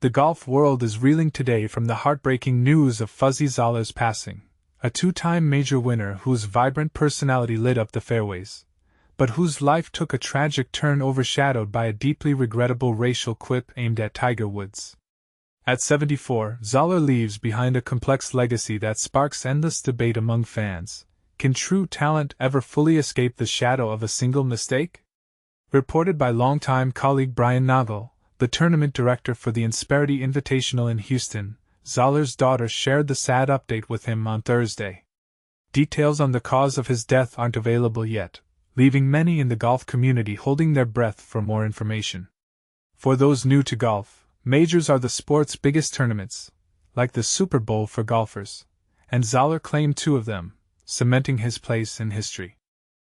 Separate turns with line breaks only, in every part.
The golf world is reeling today from the heartbreaking news of Fuzzy Zoeller's passing, a two-time major winner whose vibrant personality lit up the fairways, but whose life took a tragic turn overshadowed by a deeply regrettable racial quip aimed at Tiger Woods. At 74, Zoeller leaves behind a complex legacy that sparks endless debate among fans. Can true talent ever fully escape the shadow of a single mistake? Reported by longtime colleague Brian Nagel, the tournament director for the Insensitivity Invitational in Houston, Zoeller's daughter shared the sad update with him on Thursday. Details on the cause of his death aren't available yet, leaving many in the golf community holding their breath for more information. For those new to golf, majors are the sport's biggest tournaments, like the Super Bowl for golfers, and Zoeller claimed 2 of them, cementing his place in history.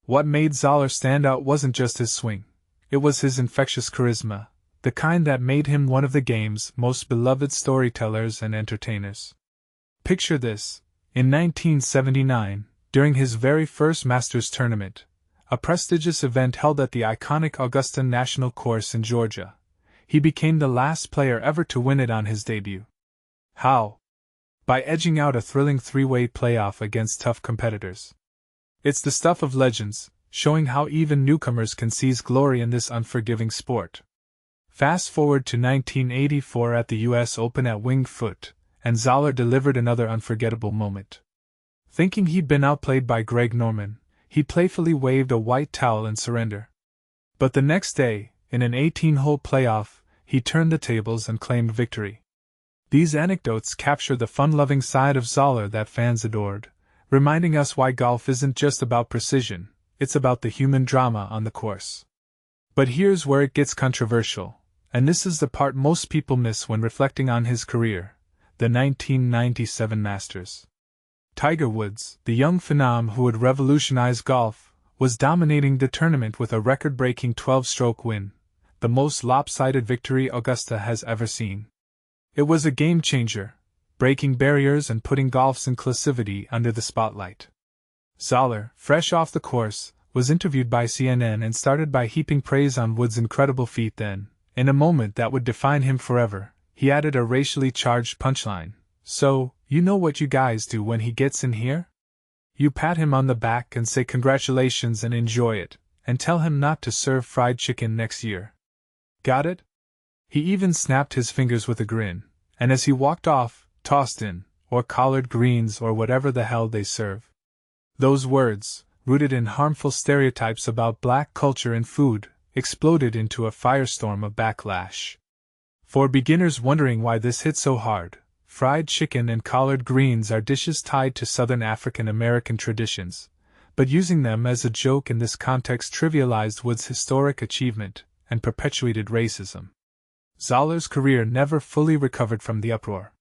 What made Zoeller stand out wasn't just his swing, it was his infectious charisma, the kind that made him one of the game's most beloved storytellers and entertainers. Picture this: in 1979, during his very first Masters tournament, a prestigious event held at the iconic Augusta National Course in Georgia, he became the last player ever to win it on his debut. How? By edging out a thrilling 3-way playoff against tough competitors. It's the stuff of legends, showing how even newcomers can seize glory in this unforgiving sport. Fast forward to 1984 at the US Open at Winged Foot, and Zoeller delivered another unforgettable moment. Thinking he'd been outplayed by Greg Norman, he playfully waved a white towel in surrender. But the next day, in an 18-hole playoff, he turned the tables and claimed victory. These anecdotes capture the fun-loving side of Zoeller that fans adored, reminding us why golf isn't just about precision, it's about the human drama on the course. But here's where it gets controversial, and this is the part most people miss when reflecting on his career: the 1997 Masters. Tiger Woods, the young phenom who would revolutionize golf, was dominating the tournament with a record-breaking 12-stroke win, the most lopsided victory Augusta has ever seen. It was a game-changer, breaking barriers and putting golf's inclusivity under the spotlight. Zoeller, fresh off the course, was interviewed by CNN and started by heaping praise on Woods' incredible feat. Then, in a moment that would define him forever, he added a racially charged punchline: "So, you know what you guys do when he gets in here? You pat him on the back and say congratulations and enjoy it, and tell him not to serve fried chicken next year. Got it?" He even snapped his fingers with a grin, and as he walked off, tossed in, or collard greens or whatever the hell they serve. Those words, rooted in harmful stereotypes about black culture and food, exploded into a firestorm of backlash. For beginners wondering why this hit so hard, fried chicken and collard greens are dishes tied to Southern African American traditions, but using them as a joke in this context trivialized Woods' historic achievement and perpetuated racism. Zoeller's career never fully recovered from the uproar.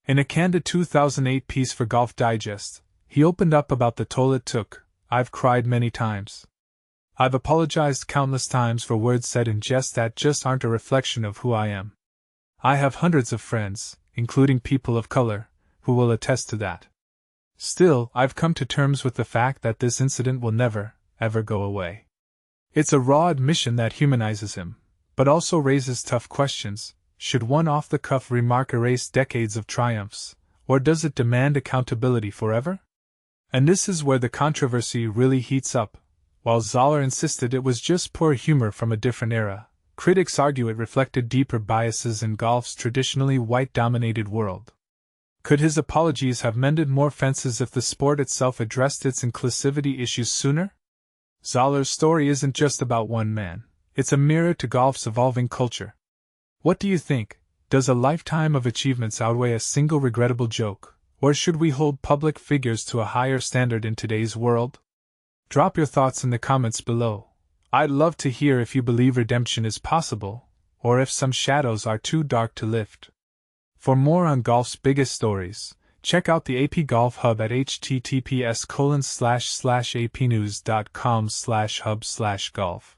In a candid 2008 piece for Golf Digest, he opened up about the toll it took. "I've cried many times. I've apologized countless times for words said in jest that just aren't a reflection of who I am. I have hundreds of friends, including people of color, who will attest to that. Still, I've come to terms with the fact that this incident will never, ever go away." It's a raw admission that humanizes him, but also raises tough questions. Should one off-the-cuff remark erase decades of triumphs, or does it demand accountability forever? And this is where the controversy really heats up. While Zoeller insisted it was just poor humor from a different era, critics argue it reflected deeper biases in golf's traditionally white-dominated world. Could his apologies have mended more fences if the sport itself addressed its inclusivity issues sooner? Zoeller's story isn't just about one man, it's a mirror to golf's evolving culture. What do you think? Does a lifetime of achievements outweigh a single regrettable joke, or should we hold public figures to a higher standard in today's world? Drop your thoughts in the comments below. I'd love to hear if you believe redemption is possible, or if some shadows are too dark to lift. For more on golf's biggest stories, check out the AP Golf Hub at https://apnews.com/hub/golf.